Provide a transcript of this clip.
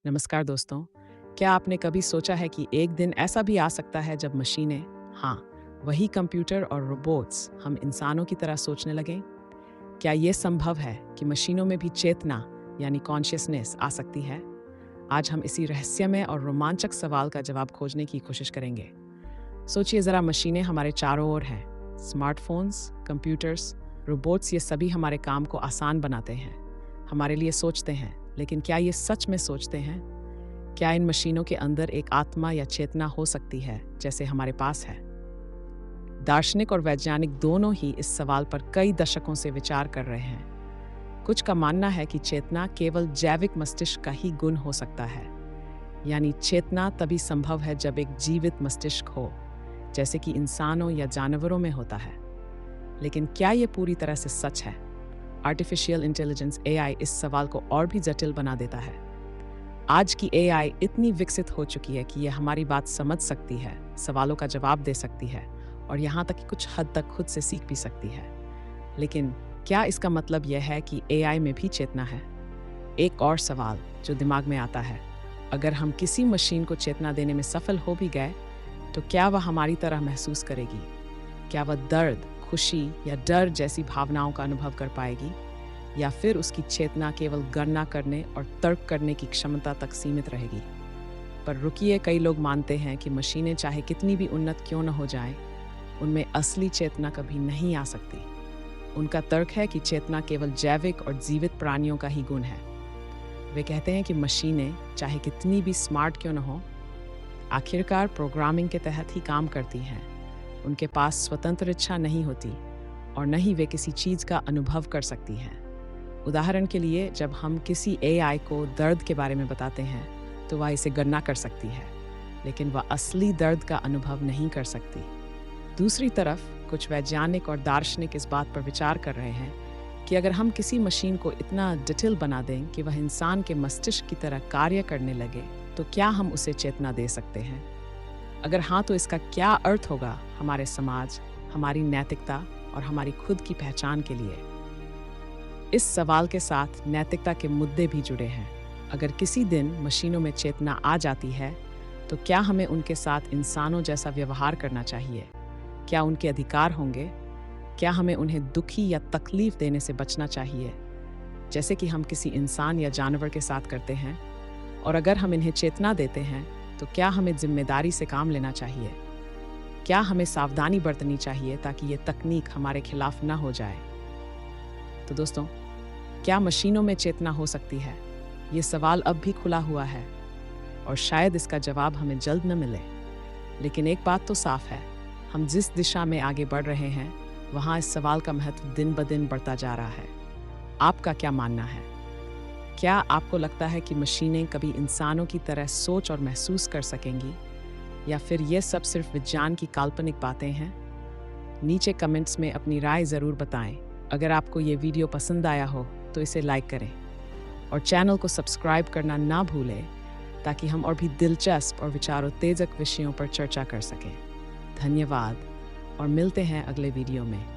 नमस्कार दोस्तों। क्या आपने कभी सोचा है कि एक दिन ऐसा भी आ सकता है जब मशीनें, हाँ, वही कंप्यूटर और रोबोट्स हम इंसानों की तरह सोचने लगें? क्या ये संभव है कि मशीनों में भी चेतना यानी कॉन्शियसनेस आ सकती है? आज हम इसी रहस्यमय और रोमांचक सवाल का जवाब खोजने की कोशिश करेंगे। सोचिए ज़रा, मशीनें हमारे चारों ओर हैं। स्मार्टफोन्स, कंप्यूटर्स, रोबोट्स, ये सभी हमारे काम को आसान बनाते हैं, हमारे लिए सोचते हैं। लेकिन क्या ये सच में सोचते हैं? क्या इन मशीनों के अंदर एक आत्मा या चेतना हो सकती है, जैसे हमारे पास है? दार्शनिक और वैज्ञानिक दोनों ही इस सवाल पर कई दशकों से विचार कर रहे हैं। कुछ का मानना है कि चेतना केवल जैविक मस्तिष्क का ही गुण हो सकता है, यानी चेतना तभी संभव है जब एक जीवित मस्तिष्क हो, जैसे कि इंसानों या जानवरों में होता है। लेकिन क्या ये पूरी तरह से सच है? आर्टिफिशियल इंटेलिजेंस एआई इस सवाल को और भी जटिल बना देता है। आज की एआई इतनी विकसित हो चुकी है कि यह हमारी बात समझ सकती है, सवालों का जवाब दे सकती है और यहाँ तक कि कुछ हद तक खुद से सीख भी सकती है। लेकिन क्या इसका मतलब यह है कि एआई में भी चेतना है? एक और सवाल जो दिमाग में आता है, अगर हम किसी मशीन को चेतना देने में सफल हो भी गए, तो क्या वह हमारी तरह महसूस करेगी? क्या वह दर्द, खुशी या डर जैसी भावनाओं का अनुभव कर पाएगी, या फिर उसकी चेतना केवल गणना करने और तर्क करने की क्षमता तक सीमित रहेगी? पर रुकिए, कई लोग मानते हैं कि मशीनें चाहे कितनी भी उन्नत क्यों न हो जाएं, उनमें असली चेतना कभी नहीं आ सकती। उनका तर्क है कि चेतना केवल जैविक और जीवित प्राणियों का ही गुण है। वे कहते हैं कि मशीनें चाहे कितनी भी स्मार्ट क्यों न हो, आखिरकार प्रोग्रामिंग के तहत ही काम करती हैं। उनके पास स्वतंत्र इच्छा नहीं होती और न ही वे किसी चीज़ का अनुभव कर सकती हैं। उदाहरण के लिए, जब हम किसी एआई को दर्द के बारे में बताते हैं, तो वह इसे गणना कर सकती है, लेकिन वह असली दर्द का अनुभव नहीं कर सकती। दूसरी तरफ कुछ वैज्ञानिक और दार्शनिक इस बात पर विचार कर रहे हैं कि अगर हम किसी मशीन को इतना जटिल बना दें कि वह इंसान के मस्तिष्क की तरह कार्य करने लगे, तो क्या हम उसे चेतना दे सकते हैं? अगर हाँ, तो इसका क्या अर्थ होगा हमारे समाज, हमारी नैतिकता और हमारी खुद की पहचान के लिए? इस सवाल के साथ नैतिकता के मुद्दे भी जुड़े हैं। अगर किसी दिन मशीनों में चेतना आ जाती है, तो क्या हमें उनके साथ इंसानों जैसा व्यवहार करना चाहिए? क्या उनके अधिकार होंगे? क्या हमें उन्हें दुखी या तकलीफ देने से बचना चाहिए, जैसे कि हम किसी इंसान या जानवर के साथ करते हैं? और अगर हम इन्हें चेतना देते हैं, तो क्या हमें जिम्मेदारी से काम लेना चाहिए? क्या हमें सावधानी बरतनी चाहिए ताकि ये तकनीक हमारे खिलाफ न हो जाए? तो दोस्तों, क्या मशीनों में चेतना हो सकती है? ये सवाल अब भी खुला हुआ है और शायद इसका जवाब हमें जल्द न मिले। लेकिन एक बात तो साफ है, हम जिस दिशा में आगे बढ़ रहे हैं, वहाँ इस सवाल का महत्व दिन ब दिन बढ़ता जा रहा है। आपका क्या मानना है? क्या आपको लगता है कि मशीनें कभी इंसानों की तरह सोच और महसूस कर सकेंगी, या फिर ये सब सिर्फ विज्ञान की काल्पनिक बातें हैं? नीचे कमेंट्स में अपनी राय ज़रूर बताएं। अगर आपको ये वीडियो पसंद आया हो तो इसे लाइक करें और चैनल को सब्सक्राइब करना ना भूलें, ताकि हम और भी दिलचस्प और विचारोत्तेजक विषयों पर चर्चा कर सकें। धन्यवाद और मिलते हैं अगले वीडियो में।